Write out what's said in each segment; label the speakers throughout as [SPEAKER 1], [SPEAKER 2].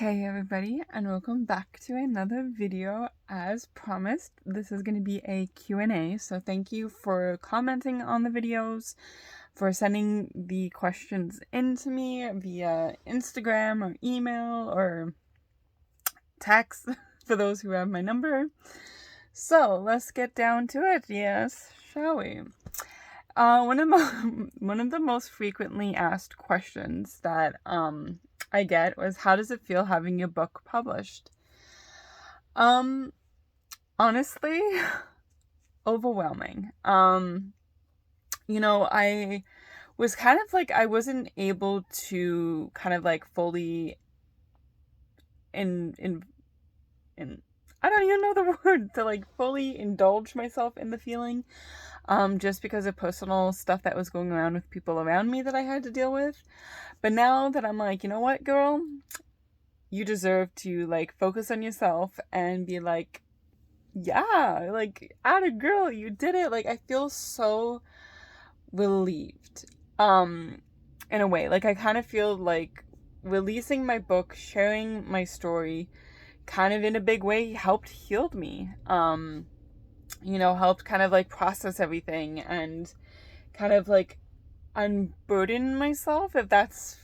[SPEAKER 1] Hey everybody, and welcome back to another video. As promised, this is going to be a Q&A, so thank you for commenting on the videos, for sending the questions in to me via Instagram or email or text for those who have my number. So let's get down to it, yes, shall we? One of the most frequently asked questions that I get was, how does it feel having your book published? Honestly, overwhelming. I was kind of like, I wasn't able to kind of like fully in I don't even know the word, to like fully indulge myself in the feeling, just because of personal stuff that was going around with people around me that I had to deal with. But now that I'm like, you know what, girl, you deserve to like focus on yourself and be like, yeah, like, atta girl, you did it. Like, I feel so relieved, in a way. Like, I kind of feel like releasing my book, sharing my story, kind of in a big way helped heal me. Helped kind of like process everything and kind of like unburden myself, if that's,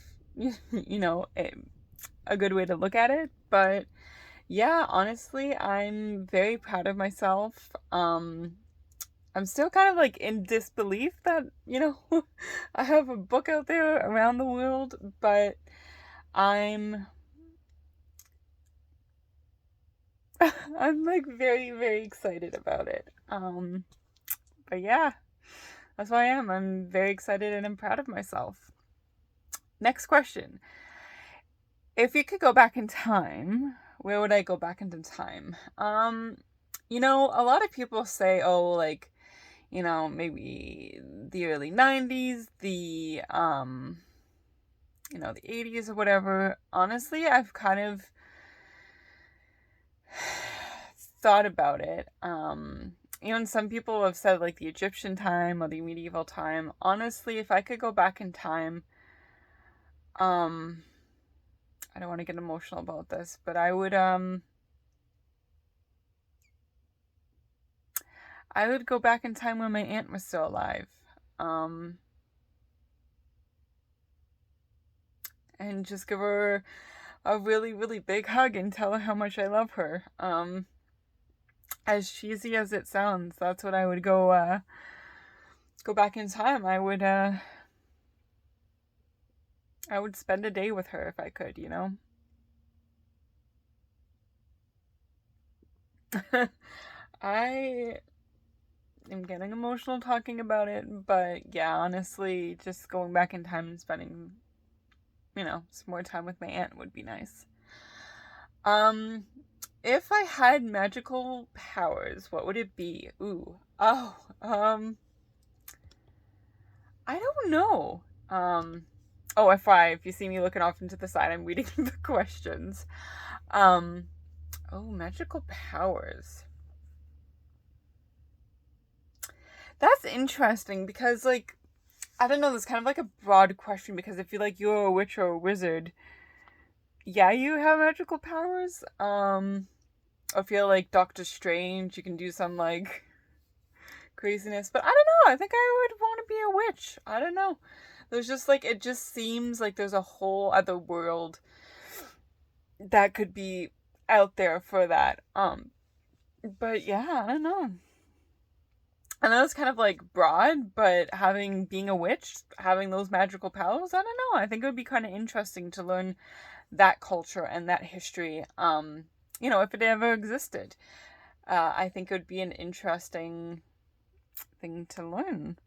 [SPEAKER 1] a good way to look at it. But yeah, honestly, I'm very proud of myself. I'm still kind of like in disbelief that, I have a book out there around the world, but I'm I'm like very, very excited about it. But yeah, that's why I am. I'm very excited and I'm proud of myself. Next question. If you could go back in time, where would I go back into time? A lot of people say, oh, like, maybe the early 90s, the 80s or whatever. Honestly, I've kind of thought about it. Some people have said like the Egyptian time or the medieval time. Honestly, if I could go back in time, I don't want to get emotional about this, but I would go back in time when my aunt was still alive. And just give her a really, really big hug and tell her how much I love her. As cheesy as it sounds, that's what I would go back in time. I would spend a day with her if I could, I am getting emotional talking about it, but yeah, honestly, just going back in time and spending, some more time with my aunt would be nice. If I had magical powers, what would it be? I don't know. FYI, if you see me looking off into the side, I'm reading the questions. Magical powers. That's interesting because, like, I don't know, that's kind of like a broad question, because if you like, you're a witch or a wizard, yeah, you have magical powers. I feel like Doctor Strange, you can do some like craziness, but I don't know. I think I would want to be a witch. I don't know. There's just like, it just seems like there's a whole other world that could be out there for that. But yeah, I don't know. I know it's kind of like broad, but being a witch, having those magical powers, I don't know. I think it would be kind of interesting to learn that culture and that history. If it ever existed. I think it would be an interesting thing to learn.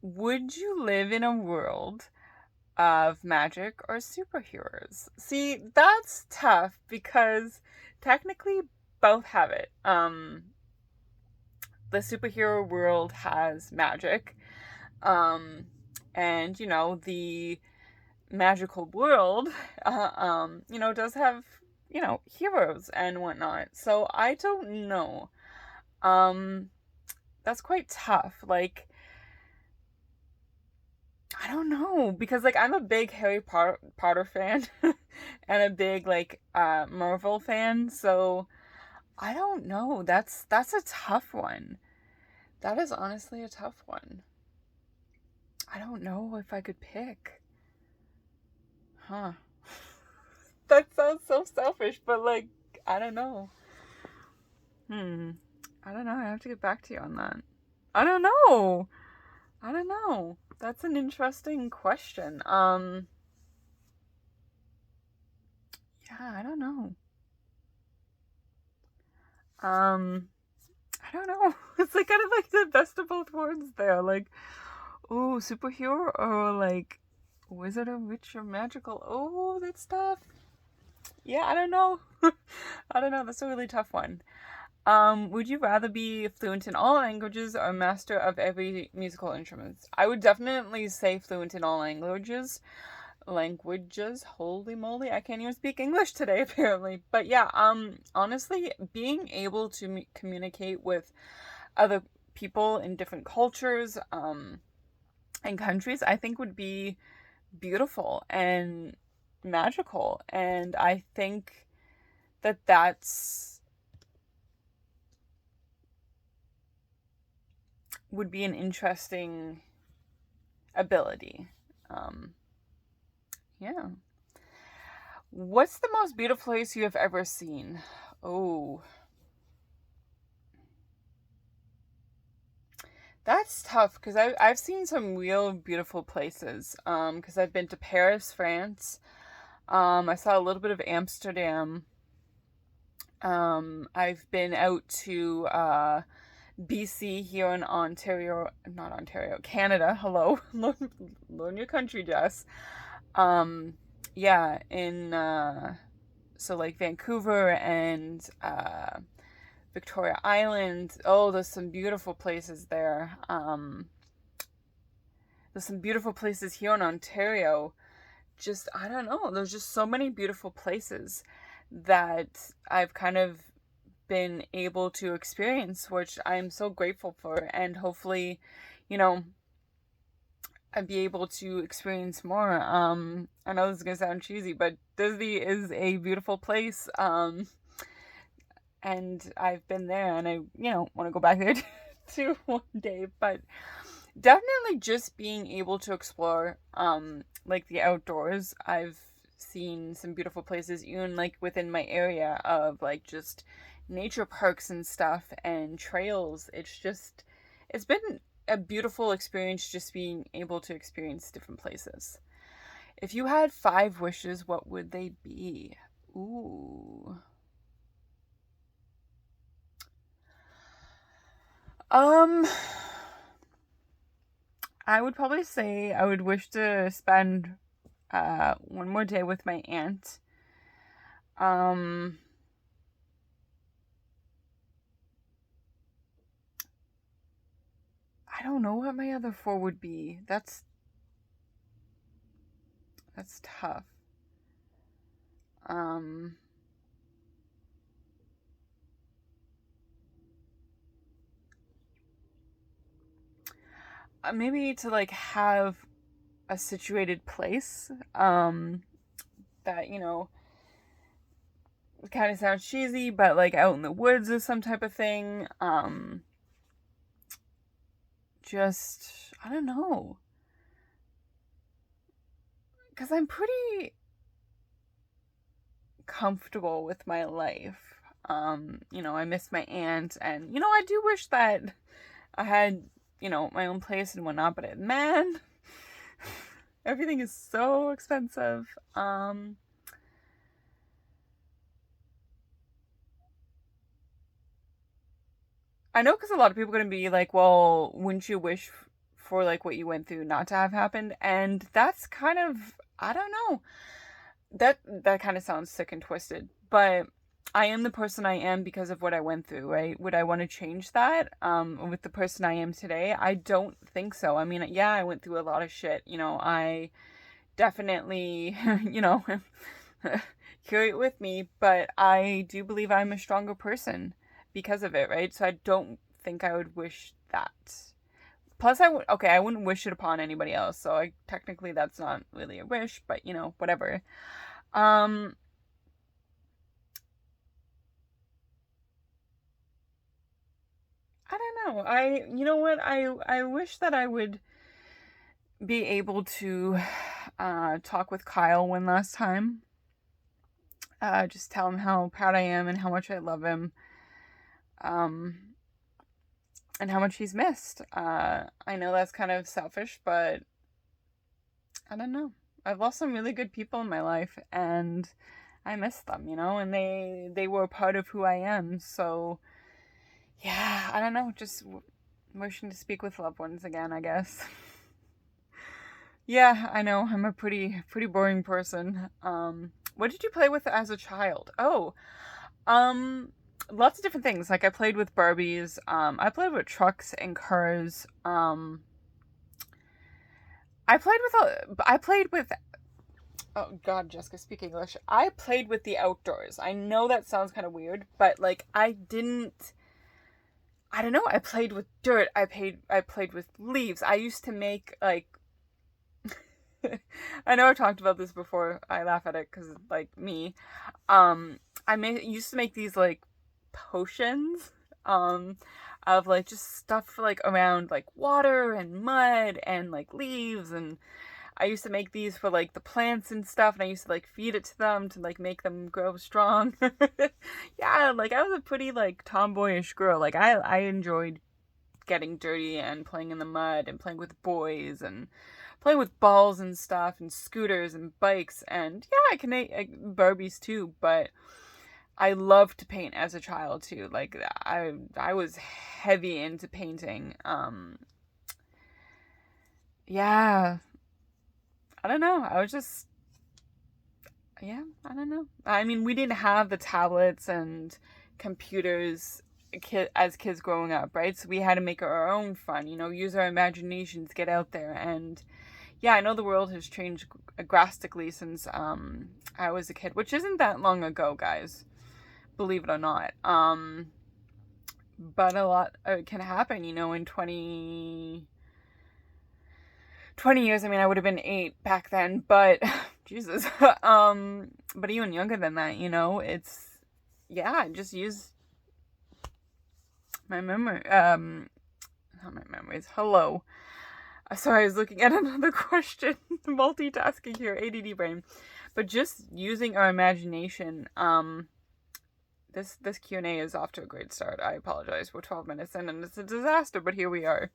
[SPEAKER 1] Would you live in a world of magic or superheroes? See, that's tough because technically both have it. The superhero world has magic. And the magical world, does have, heroes and whatnot. So I don't know. That's quite tough. Like, I don't know, because like I'm a big Harry Potter fan. and a big like Marvel fan. So I don't know. That's a tough one. That is honestly a tough one. I don't know if I could pick. Huh. That sounds so selfish, but like, I don't know. Hmm. I don't know. I have to get back to you on that. I don't know. I don't know. That's an interesting question. Yeah, I don't know. Um, I don't know. It's like kind of like the best of both worlds there. Like, oh, superhero or like wizard or witch or magical. Oh, that stuff. Yeah, I don't know. I don't know. That's a really tough one. Would you rather be fluent in all languages or master of every musical instrument? I would definitely say fluent in all languages. Languages, holy moly, I can't even speak English today apparently. But yeah, honestly, being able to communicate with other people in different cultures, and countries, I think would be beautiful and magical. And I think that that's would be an interesting ability. Um, yeah. What's the most beautiful place you have ever seen? Oh, that's tough because I've seen some real beautiful places. Because I've been to Paris, France. I saw a little bit of Amsterdam. I've been out to BC here in Ontario, not Ontario, Canada. Hello, learn your country, Jess. Um, yeah, in so like Vancouver and Victoria Island. Oh, there's some beautiful places there. There's some beautiful places here in Ontario. Just, I don't know. There's just so many beautiful places that I've kind of been able to experience, which I'm so grateful for. And hopefully, you know, I'd be able to experience more. I know this is gonna sound cheesy, but Disney is a beautiful place. And I've been there, and I, want to go back there too one day. But definitely just being able to explore, like the outdoors. I've seen some beautiful places, even like within my area of like just nature parks and stuff and trails. It's been a beautiful experience just being able to experience different places. If you had 5 wishes, what would they be? Ooh. Um, I would probably say I would wish to spend one more day with my aunt. Um, I don't know what my other 4 would be. That's tough. Um, Maybe to like have a situated place. That kind of sounds cheesy, but like out in the woods or some type of thing. Just I don't know, because I'm pretty comfortable with my life. I miss my aunt, and I do wish that I had my own place and whatnot. But man, everything is so expensive. I know because a lot of people are gonna be like, well, wouldn't you wish for like what you went through not to have happened? And that's kind of, I don't know. That kind of sounds sick and twisted, but I am the person I am because of what I went through, right? Would I want to change that with the person I am today? I don't think so. I mean, yeah, I went through a lot of shit. I definitely, carry it with me, but I do believe I'm a stronger person because of it, right? So I don't think I would wish that. Plus, I wouldn't wish it upon anybody else. So technically that's not really a wish, but whatever. Um, I don't know. You know what? I wish that I would be able to talk with Kyle one last time. Just tell him how proud I am and how much I love him. Um, and how much he's missed. I know that's kind of selfish, but I don't know. I've lost some really good people in my life, and I miss them, and they were a part of who I am. So yeah, I don't know. Just wishing to speak with loved ones again, I guess. Yeah, I know. I'm a pretty boring person. What did you play with as a child? Oh, um, lots of different things. Like I played with Barbies. I played with trucks and cars. I played with. Oh God, Jessica, speak English. I played with the outdoors. I know that sounds kind of weird, but like I didn't. I don't know. I played with dirt. I played with leaves. I used to make like. I know I talked about this before. I laugh at it because like me. Used to make these like potions of like just stuff like around like water and mud and like leaves, and I used to make these for like the plants and stuff, and I used to like feed it to them to like make them grow strong. Yeah, like I was a pretty like tomboyish girl. Like I enjoyed getting dirty and playing in the mud and playing with boys and playing with balls and stuff and scooters and bikes, and yeah, I can make Barbies too, but I loved to paint as a child too. Like I was heavy into painting. Yeah, I don't know. I was just yeah, I don't know. I mean, we didn't have the tablets and computers as kids growing up, right? So we had to make our own fun, use our imaginations, get out there. And yeah, I know the world has changed drastically since I was a kid, which isn't that long ago, guys, believe it or not. But a lot can happen, in 20 years. I mean, I would have been 8 back then, but Jesus. But even younger than that, it's yeah, just use my memory. Not my memories. Hello. Sorry, I was looking at another question. Multitasking here, ADD brain. But just using our imagination. This Q&A is off to a great start. I apologize. We're 12 minutes in and it's a disaster, but here we are.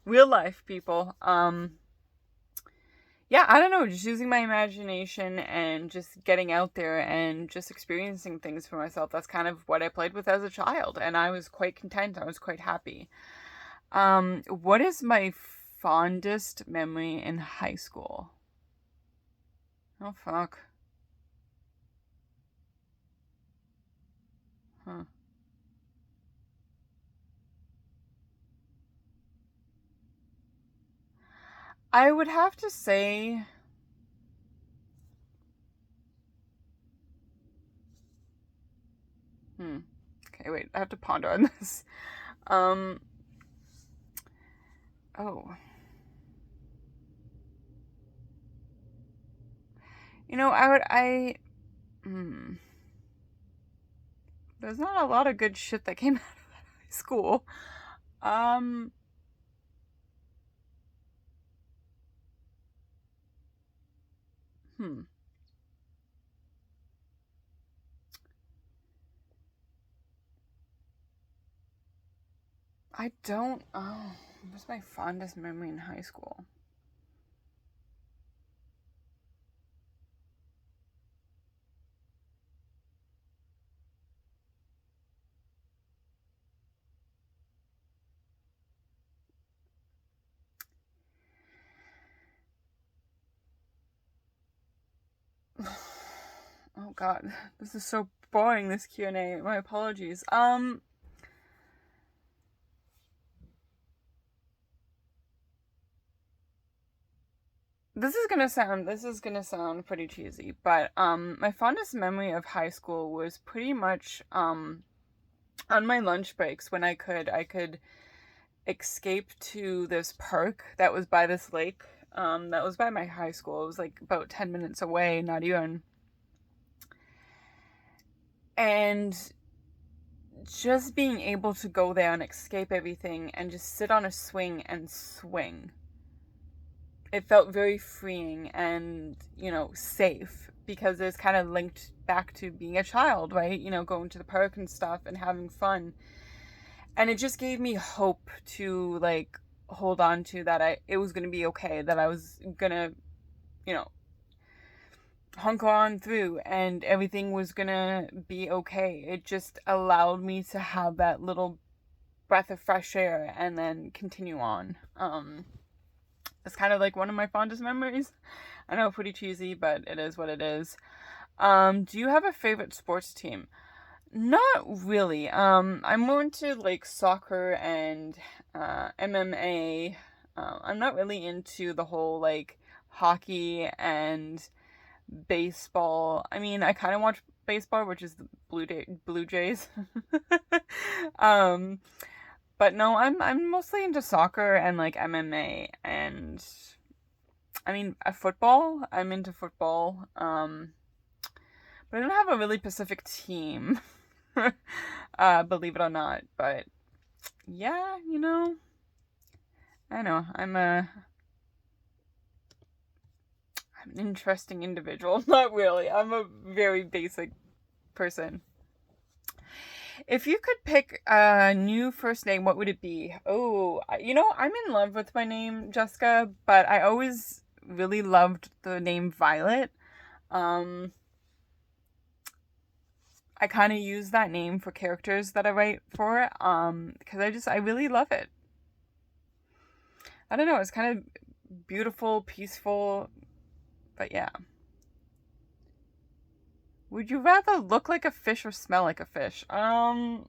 [SPEAKER 1] Real life, people. Yeah, I don't know, just using my imagination and just getting out there and just experiencing things for myself. That's kind of what I played with as a child, and I was quite content. I was quite happy. What is my fondest memory in high school? Oh, fuck. Huh. I would have to say... Okay, wait, I have to ponder on this. Um, oh. Hmm. There's not a lot of good shit that came out of high school. Um, hmm. I don't, what's my fondest memory in high school? Oh God, this is so boring, this Q&A. My apologies. This is gonna sound pretty cheesy, but my fondest memory of high school was pretty much on my lunch breaks when I could escape to this park that was by this lake that was by my high school. It was like about 10 minutes away, not even. And just being able to go there and escape everything and just sit on a swing and swing. It felt very freeing and, safe, because it's kind of linked back to being a child, right? Going to the park and stuff and having fun. And it just gave me hope to, like, hold on to that it was going to be okay, that I was going to, hunker on through and everything was going to be okay. It just allowed me to have that little breath of fresh air and then continue on. It's kind of like one of my fondest memories. I know, pretty cheesy, but it is what it is. Do you have a favorite sports team? Not really. I'm more into like soccer and MMA. I'm not really into the whole like hockey and baseball. I mean, I kind of watch baseball, which is the Blue Jays. But no, I'm mostly into soccer and like MMA, and I mean football. I'm into football. But I don't have a really specific team. Believe it or not. But yeah, I know I'm an interesting individual. Not really. I'm a very basic person. If you could pick a new first name, what would it be? Oh, I'm in love with my name, Jessica, but I always really loved the name Violet. I kind of use that name for characters that I write for, because I really love it. I don't know, it's kind of beautiful, peaceful, but yeah. Would you rather look like a fish or smell like a fish? I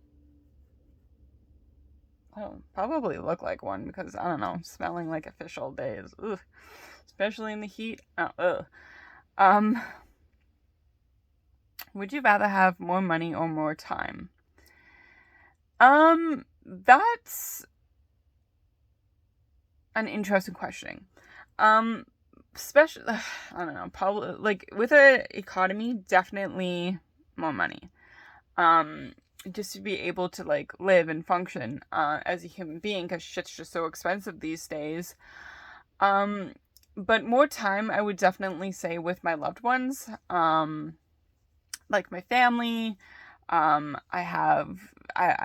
[SPEAKER 1] don't probably look like one, because I don't know, smelling like a fish all day is ugh, especially in the heat. Ugh. Would you rather have more money or more time? That's an interesting question. Especially, I don't know, probably like with an economy, definitely more money. Just to be able to like live and function as a human being, because shit's just so expensive these days. But more time, I would definitely say with my loved ones, like my family. I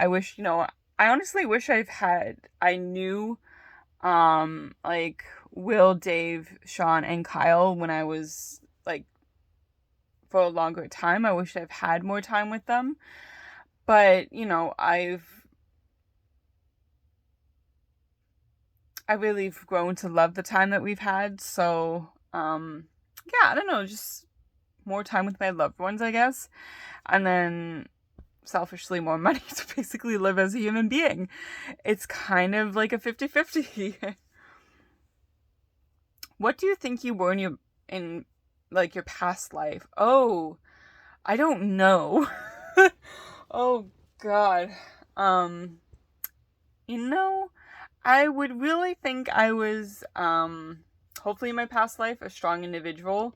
[SPEAKER 1] wish, I honestly wish I knew, like Will, Dave, Sean, and Kyle when I was like for a longer time. I wish I've had more time with them. But, I really have grown to love the time that we've had. So, yeah, I don't know, just more time with my loved ones, I guess. And then selfishly more money to basically live as a human being. It's kind of like a 50-50. What do you think you were in like your past life? Oh, I don't know. Oh God. I would really think I was hopefully in my past life a strong individual,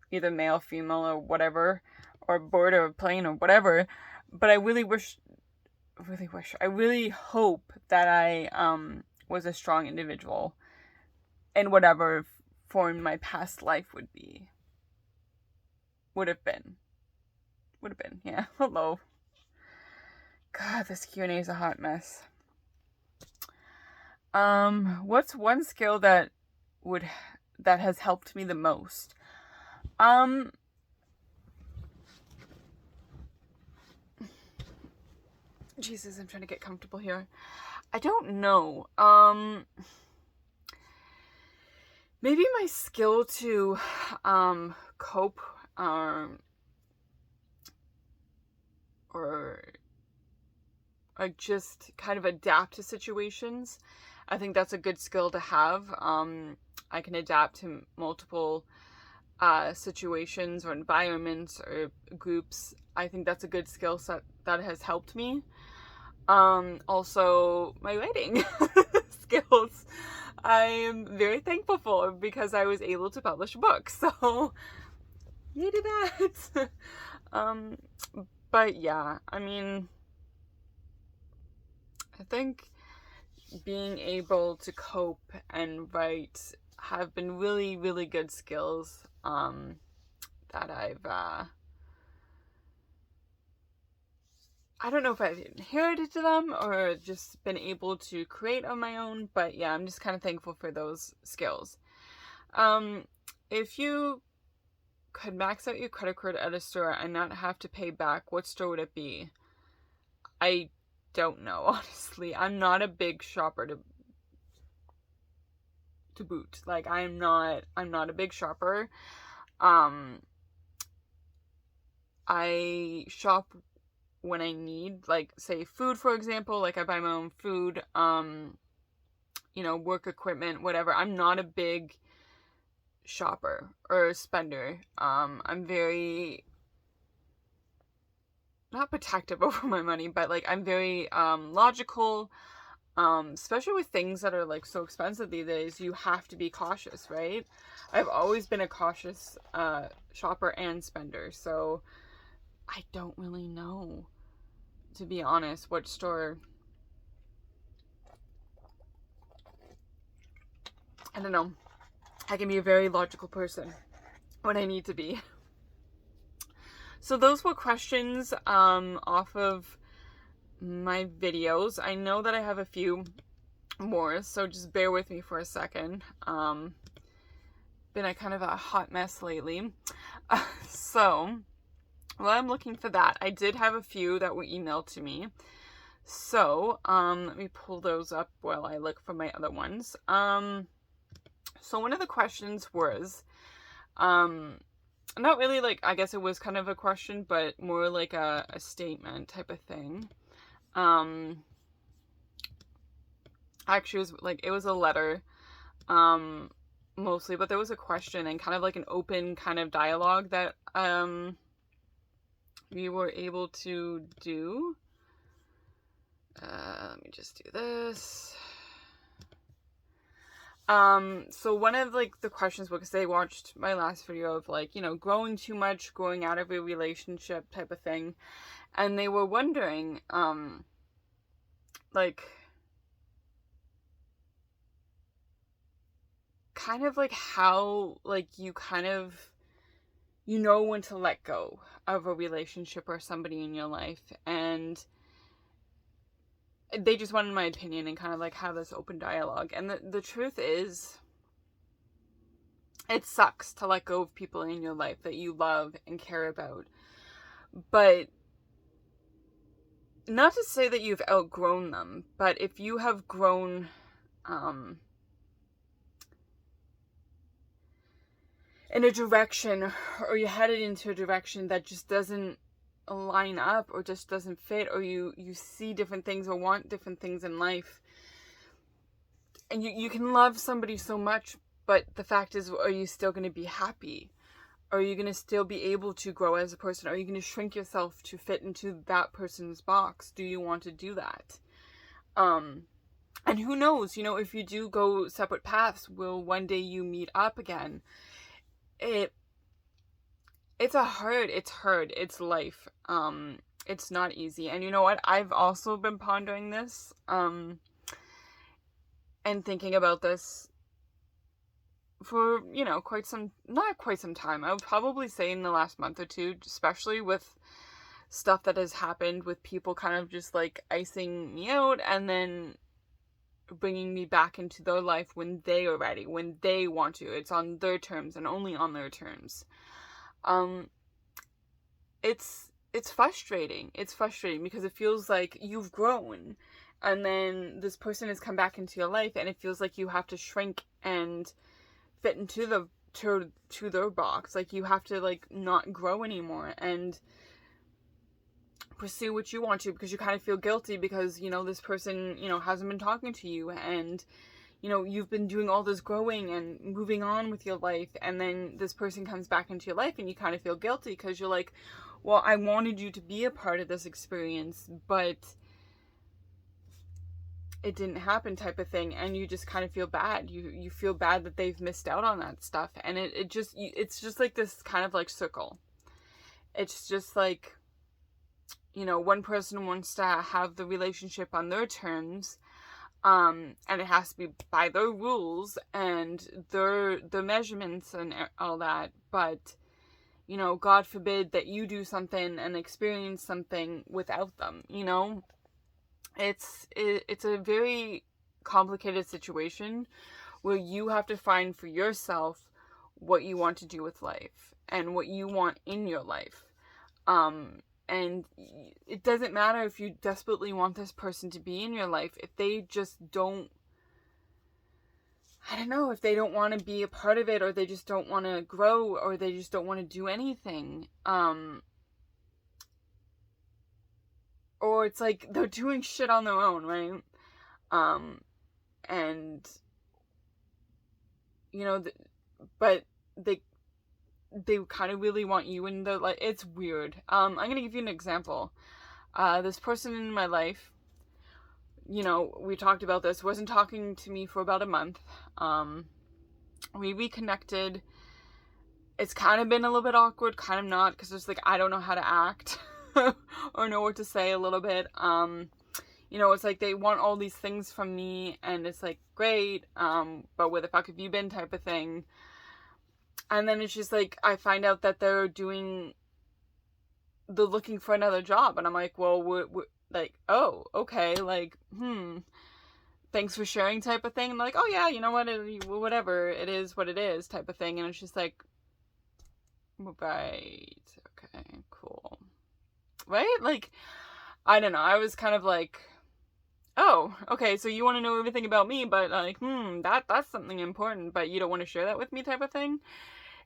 [SPEAKER 1] either male, female, or whatever, or bird or plane or whatever. But I really hope that I was a strong individual in whatever form my past life would have been, yeah. Hello. God, this Q&A is a hot mess. What's one skill that has helped me the most? Jesus, I'm trying to get comfortable here. I don't know. Maybe my skill to cope or like just kind of adapt to situations. I think that's a good skill to have. I can adapt to multiple situations or environments or groups. I think that's a good skill set that has helped me. Also my writing skills, I am very thankful for, because I was able to publish a book. So, yay to that. But yeah, I mean, I think being able to cope and write have been really, really good skills that I don't know if I've inherited them or just been able to create on my own, but yeah, I'm just kind of thankful for those skills. If you could max out your credit card at a store and not have to pay back, what store would it be? I don't know, honestly. I'm not a big shopper to boot. Like I'm not a big shopper. I shop when I need, like, say, food, for example. Like I buy my own food, work equipment, whatever. I'm not a big shopper or spender. I'm very not protective over my money, but like I'm very logical. Especially with things that are like so expensive these days, you have to be cautious, right? I've always been a cautious shopper and spender, so I don't really know, to be honest, what store. I don't know. I can be a very logical person when I need to be. So those were questions off of my videos. I know that I have a few more, so just bear with me for a second. Been a kind of a hot mess lately. So while I'm looking for that, I did have a few that were emailed to me. So let me pull those up while I look for my other ones. So one of the questions was, not really like, I guess it was kind of a question, but more like a statement type of thing. Actually, it was a letter, mostly, but there was a question and kind of like an open kind of dialogue that, we were able to do. Let me just do this. So one of like the questions, because they watched my last video of like, growing too much, growing out of a relationship type of thing. And they were wondering, like, kind of like how, like, you kind of, when to let go of a relationship or somebody in your life. And they just wanted my opinion and kind of like have this open dialogue. And the truth is, it sucks to let go of people in your life that you love and care about. But not to say that you've outgrown them, but if you have grown in a direction, or you're headed into a direction that just doesn't line up or just doesn't fit, or you see different things or want different things in life, and you can love somebody so much, but the fact is, are you still going to be happy? Are you going to still be able to grow as a person? Are you going to shrink yourself to fit into that person's box? Do you want to do that? And who knows, if you do go separate paths, will one day you meet up again? It's hard, it's life. It's not easy. And you know what? I've also been pondering this, and thinking about this for, not quite some time. I would probably say in the last month or two, especially with stuff that has happened with people kind of just like icing me out and then bringing me back into their life when they are ready, when they want to. It's on their terms and only on their terms. It's frustrating. It's frustrating because it feels like you've grown and then this person has come back into your life and it feels like you have to shrink and fit into to their box. Like you have to like not grow anymore and pursue what you want to, because you kind of feel guilty because, this person, hasn't been talking to you and, you've been doing all this growing and moving on with your life, and then this person comes back into your life and you kind of feel guilty because you're like, well, I wanted you to be a part of this experience, but it didn't happen type of thing, and you just kind of feel bad. You feel bad that they've missed out on that stuff, and it's just like this kind of like circle. It's just like you know, one person wants to have the relationship on their terms, and it has to be by their rules and their measurements and all that. But, you know, God forbid that you do something and experience something without them, you know? It's a very complicated situation where you have to find for yourself what you want to do with life and what you want in your life. And it doesn't matter if you desperately want this person to be in your life. If they just don't, I don't know, if they don't want to be a part of it, or they just don't want to grow, or they just don't want to do anything, or it's like they're doing shit on their own, right? And, you know, but they kind of really want you in their life. It's weird. I'm gonna give you an example. This person in my life, you know, we talked about this, wasn't talking to me for about a month. We reconnected. It's kind of been a little bit awkward, kind of not, because it's like I don't know how to act or know what to say a little bit. You know, it's like they want all these things from me, and it's like, great, but where the fuck have you been, type of thing. And then it's just like, I find out that they're looking for another job. And I'm like, well, we're like, oh, okay, like, thanks for sharing, type of thing. And like, oh yeah, you know what, whatever, it is what it is, type of thing. And it's just like, right, okay, cool. Right? Like, I don't know, I was kind of like, oh, okay, so you want to know everything about me, but like, that's something important, but you don't want to share that with me, type of thing.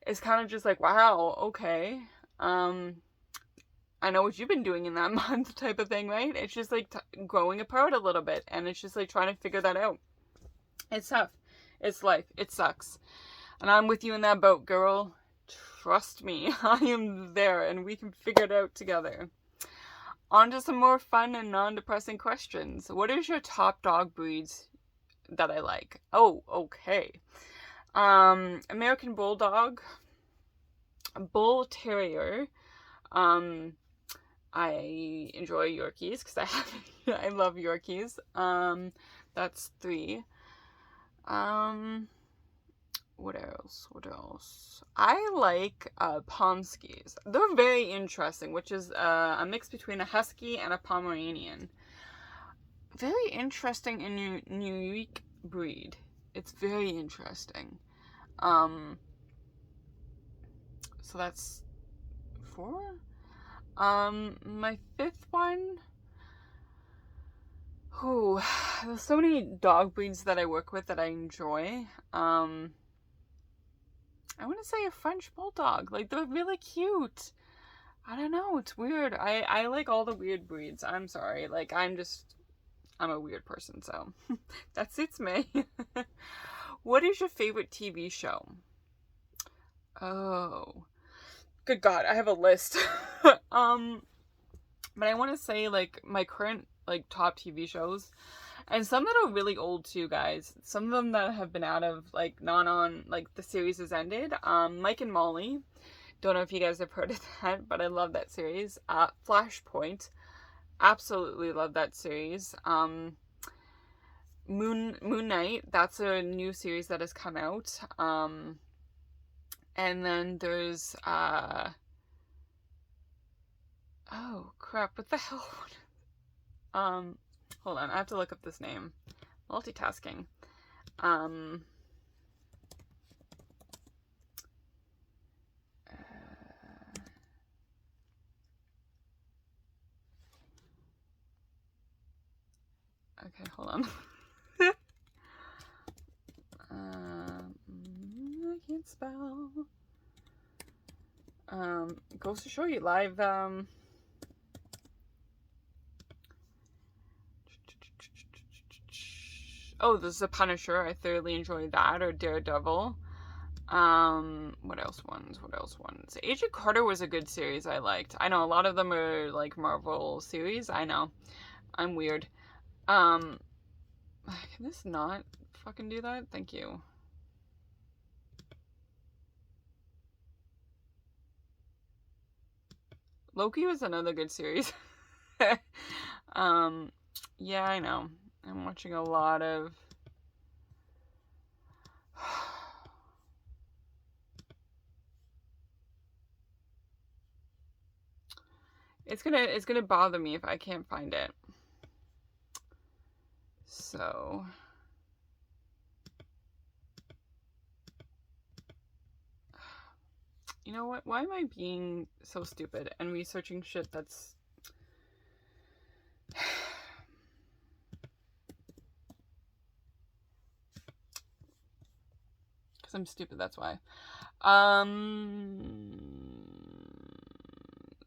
[SPEAKER 1] It's kind of just like, wow, okay. I know what you've been doing in that month, type of thing, right? It's just like growing apart a little bit, and it's just like trying to figure that out. It's tough. It's life. It sucks. And I'm with you in that boat, girl. Trust me, I am there, and we can figure it out together. On to some more fun and non-depressing questions. What is your top dog breeds that I like? Oh, okay. American Bulldog, Bull Terrier. I enjoy Yorkies because I love Yorkies. That's 3. What else? I like Pomskies. They're very interesting, which is a mix between a Husky and a Pomeranian. Very interesting and unique breed. It's very interesting. So that's 4. My 5th one. Ooh, there's so many dog breeds that I work with that I enjoy. I want to say a French Bulldog. Like, they're really cute. I don't know, it's weird. I like all the weird breeds. I'm sorry. Like, I'm a weird person, so that suits me. What is your favorite TV show? Oh, good God, I have a list. But I want to say, like, my current, like, top TV shows, and some that are really old too, guys. Some of them that have been out of, like, not on, like, the series has ended. Mike and Molly. Don't know if you guys have heard of that, but I love that series. Flashpoint. Absolutely love that series. Moon Knight. That's a new series that has come out. And then there's, oh, crap. What the hell? Hold on. I have to look up this name. Multitasking. Okay, hold on. I can't spell. Goes to show you live, oh, this is a Punisher. I thoroughly enjoyed that. Or Daredevil. What else ones? Agent Carter was a good series I liked. I know a lot of them are like Marvel series. I know. I'm weird. Can this not fucking do that? Thank you. Loki was another good series. Yeah, I know. I'm watching a lot of it's gonna bother me if I can't find it. So you know what? Why am I being so stupid and researching shit that's because I'm stupid, that's why.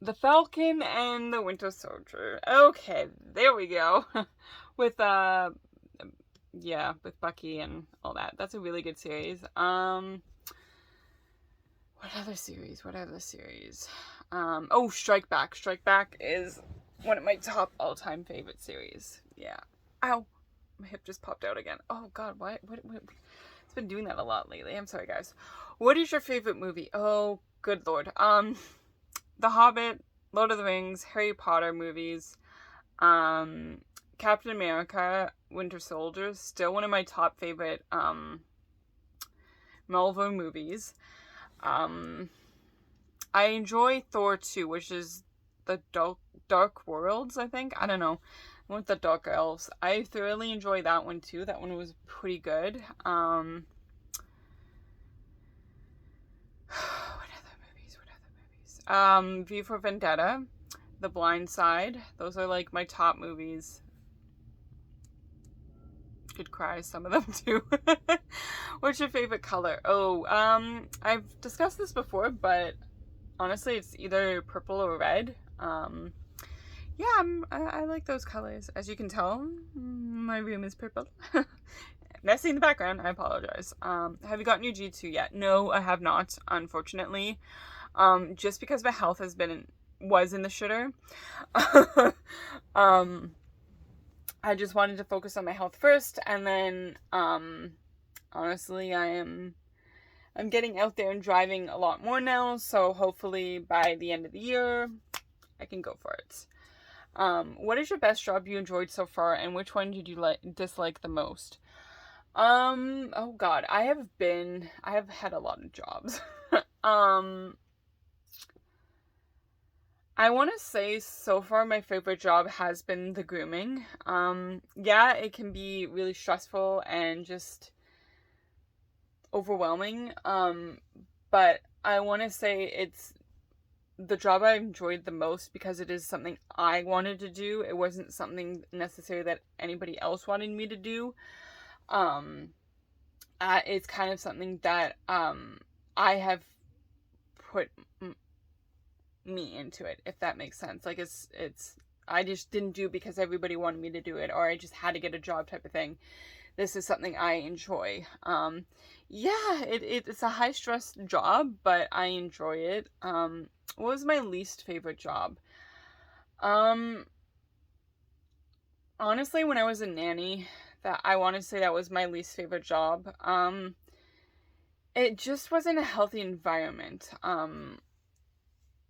[SPEAKER 1] The Falcon and the Winter Soldier. Okay, there we go. With yeah, with Bucky and all that. That's a really good series. What other series? What other series? Oh, Strike Back. Strike Back is one of my top all-time favorite series. Yeah. Ow. My hip just popped out again. Oh god, what? It's been doing that a lot lately. I'm sorry, guys. What is your favorite movie? Oh, good lord. The Hobbit, Lord of the Rings, Harry Potter movies, Captain America, Winter Soldier, still one of my top favorite Marvel movies. I enjoy Thor 2, which is the Dark Worlds, I think. I don't know. With the Dark Elves. I thoroughly enjoy that one too. That one was pretty good. What other movies? V for Vendetta, The Blind Side. Those are like my top movies. Could cry some of them too. What's your favorite color? Oh, I've discussed this before, but honestly, it's either purple or red. Yeah, I like those colors. As you can tell, my room is purple. Messy in the background, I apologize. Have you gotten your G2 yet? No, I have not, unfortunately. Just because my health was in the shitter. I just wanted to focus on my health first, and then, honestly, I'm getting out there and driving a lot more now, so hopefully by the end of the year, I can go for it. What is your best job you enjoyed so far, and which one did you dislike the most? Oh god, I have had a lot of jobs. I want to say so far my favorite job has been the grooming. Yeah, it can be really stressful and just overwhelming. But I want to say it's the job I enjoyed the most because it is something I wanted to do. It wasn't something necessarily that anybody else wanted me to do. It's kind of something that I have put me into it, if that makes sense. Like it's I just didn't do because everybody wanted me to do it, or I just had to get a job type of thing. This is something I enjoy. Yeah, it's a high stress job, but I enjoy it. What was my least favorite job? Honestly, when I was a nanny, that I want to say that was my least favorite job. It just wasn't a healthy environment.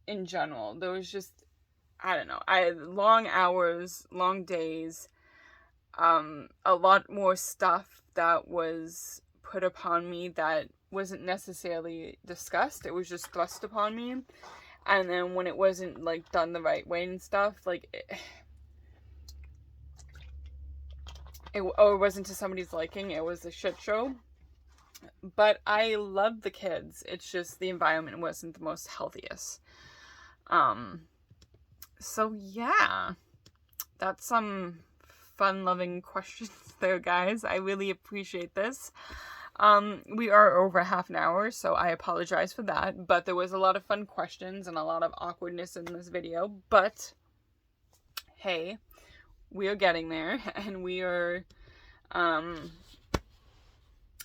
[SPEAKER 1] In general, there was just, I don't know, I had long hours, long days, a lot more stuff that was put upon me that wasn't necessarily discussed. It was just thrust upon me. And then when it wasn't like done the right way and stuff, like or it wasn't to somebody's liking, it was a shit show. But I loved the kids. It's just the environment wasn't the most healthiest. So yeah, that's some fun-loving questions there, guys. I really appreciate this. We are over half an hour, so I apologize for that, but there was a lot of fun questions and a lot of awkwardness in this video, but hey, we are getting there, and we are,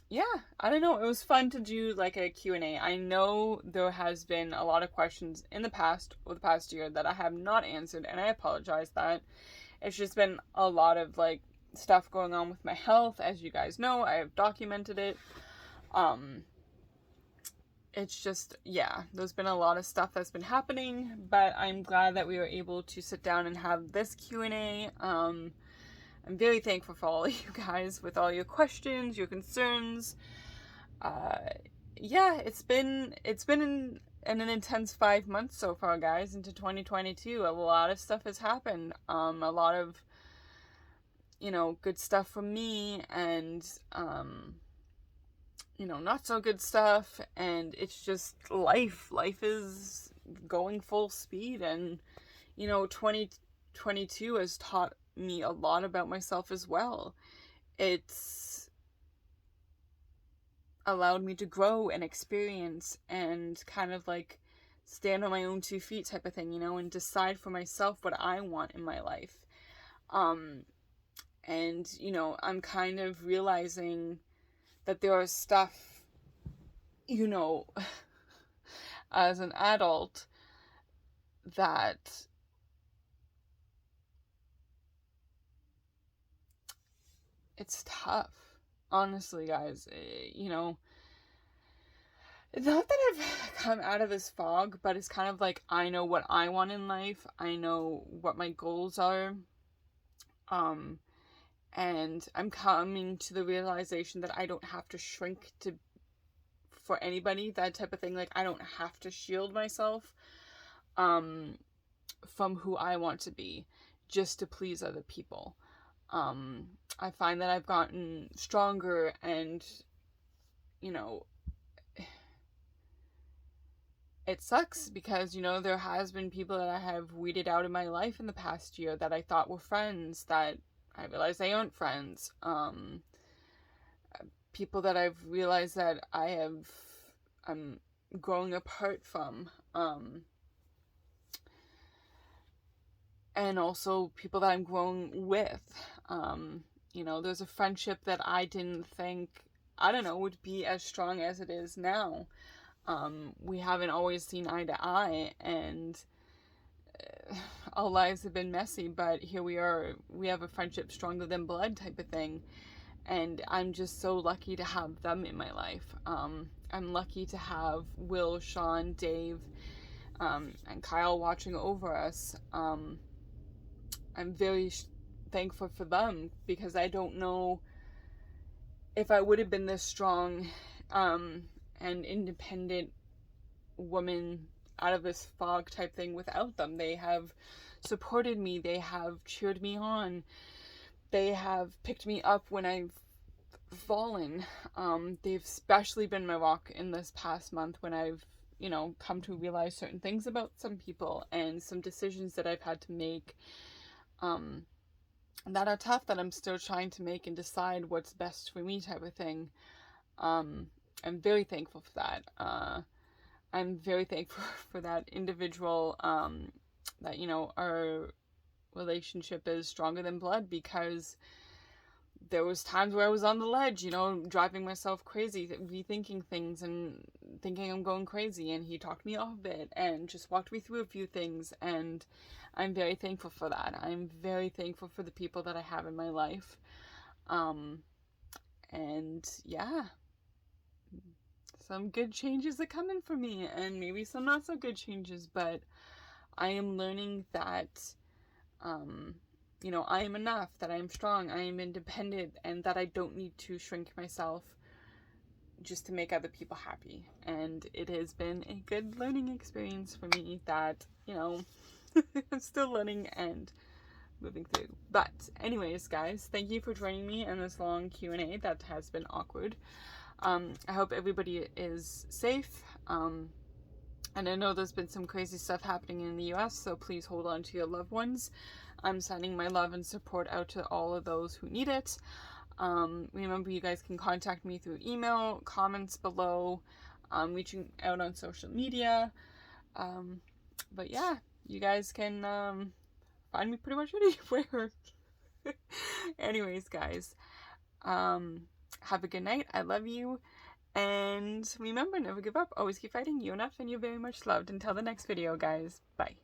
[SPEAKER 1] yeah, I don't know, it was fun to do like a Q&A. I know there has been a lot of questions in the past, or the past year, that I have not answered, and I apologize that. It's just been a lot of like stuff going on with my health. As you guys know, I have documented it. it's just, yeah, there's been a lot of stuff that's been happening, but I'm glad that we were able to sit down and have this Q&A. I'm very thankful for all of you guys with all your questions, your concerns. Yeah, it's been an intense 5 months so far, guys, into 2022. A lot of stuff has happened. A lot of, good stuff from me, and not so good stuff, and it's just life. Life is going full speed, and 2022 has taught me a lot about myself as well. It's allowed me to grow and experience and kind of like stand on my own 2 feet type of thing, and decide for myself what I want in my life. And I'm kind of realizing that there is stuff, as an adult, that it's tough. Honestly, guys, it's not that I've come out of this fog, but it's kind of like I know what I want in life. I know what my goals are. And I'm coming to the realization that I don't have to shrink for anybody, that type of thing. Like, I don't have to shield myself from who I want to be just to please other people. I find that I've gotten stronger, and it sucks because there has been people that I have weeded out in my life in the past year that I thought were friends that I realized they aren't friends. People that I've realized that I'm growing apart from. And also people that I'm growing with. There's a friendship that I didn't think, would be as strong as it is now. We haven't always seen eye to eye, and our lives have been messy, but here we are. We have a friendship stronger than blood type of thing, and I'm just so lucky to have them in my life. I'm lucky to have Will, Sean, Dave, and Kyle watching over us. I'm very thankful for them, because I don't know if I would have been this strong and independent woman out of this fog type thing without them. They have supported me. They have cheered me on. They have picked me up when I've fallen. They've especially been my rock in this past month when I've, come to realize certain things about some people and some decisions that I've had to make that are tough, that I'm still trying to make and decide what's best for me type of thing. I'm very thankful for that. I'm very thankful for that individual, that, our relationship is stronger than blood, because there was times where I was on the ledge, driving myself crazy, rethinking things and thinking I'm going crazy, and he talked me off a bit and just walked me through a few things, and I'm very thankful for that. I'm very thankful for the people that I have in my life. And yeah, some good changes are coming for me, and maybe some not so good changes, but I am learning that I am enough, that I am strong, I am independent, and that I don't need to shrink myself just to make other people happy. And it has been a good learning experience for me that, I'm still learning and moving through. But anyways, guys, thank you for joining me in this long Q&A that has been awkward. I hope everybody is safe. And I know there's been some crazy stuff happening in the US, so please hold on to your loved ones. I'm sending my love and support out to all of those who need it. Remember, you guys can contact me through email, comments below, reaching out on social media. But yeah, you guys can find me pretty much anywhere. Anyways, guys, have a good night. I love you. And remember, never give up. Always keep fighting. You're enough and you're very much loved. Until the next video, guys. Bye.